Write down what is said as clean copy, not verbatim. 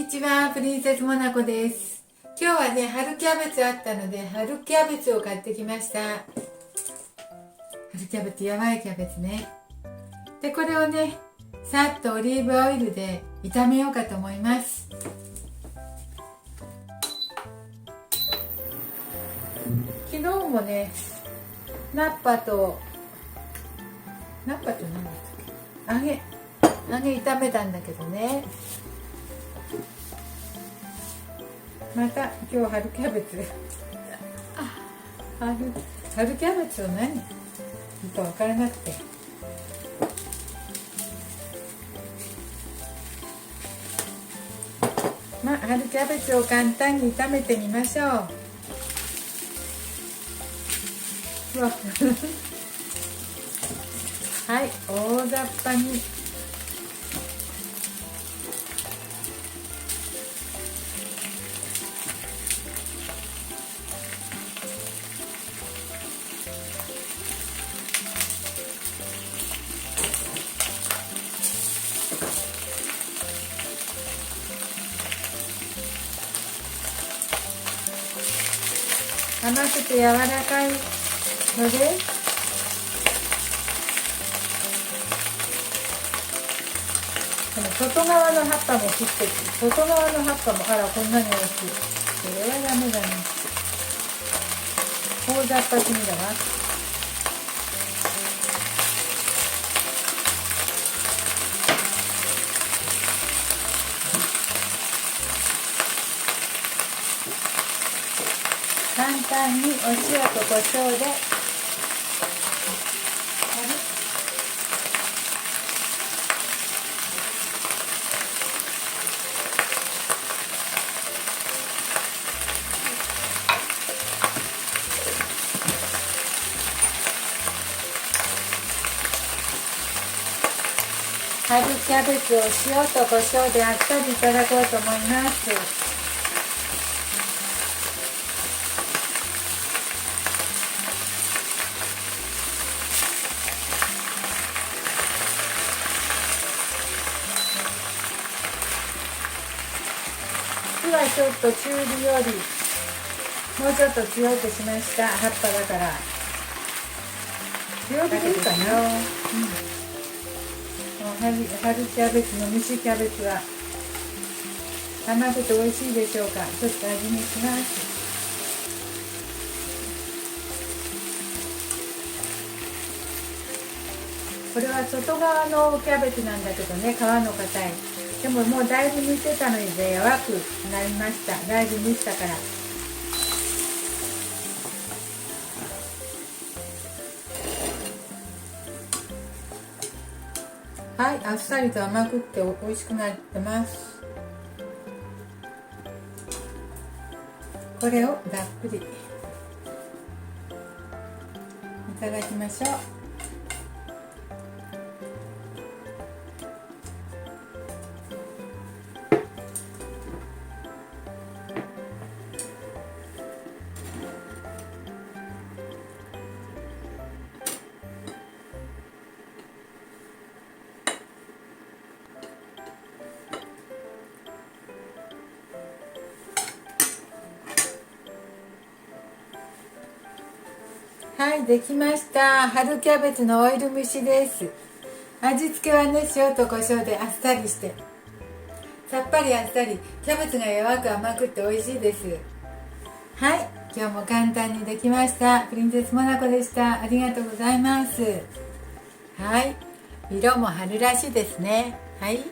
にちは、プリンセスモナコです。今日はね、春キャベツあったので、春キャベツを買ってきました。春キャベツ、やばいキャベツね。で、これをね、さっとオリーブオイルで炒めようかと思います。昨日もね、ナッパと何だったっけ、揚げ炒めたんだけどね。また今日春キャベツ春キャベツを何か分からなくて、春キャベツを簡単に炒めてみましょう。うわはい、大雑把に甘くて柔らかいので、この外側の葉っぱも切って、外側の葉っぱも、あらこんなに大きい。これはダメだね。大雑把すぎだわ。簡単にお塩と胡椒で春キャベツを塩と胡椒であっさりいただこうと思います。火はちょっと中火よりもうちょっと強くしました。葉っぱだから強火でいいかな。春キャベツの蒸しキャベツは甘くて美味しいでしょうか。ちょっと味見します。これは外側のキャベツなんだけどね、皮の硬い。でももうだいぶ煮てたので柔らかくなりました。だいぶ蒸したから。はい、あっさりと甘くって美味しくなってます。これをたっぷりいただきましょう。はい、できました。春キャベツのオイル蒸しです。味付けはね、塩と胡椒であっさりして、さっぱりあっさり、キャベツが柔らかく甘くて美味しいです。はい、今日も簡単にできました。プリンセスモナコでした。ありがとうございます。はい、色も春らしいですね。はい。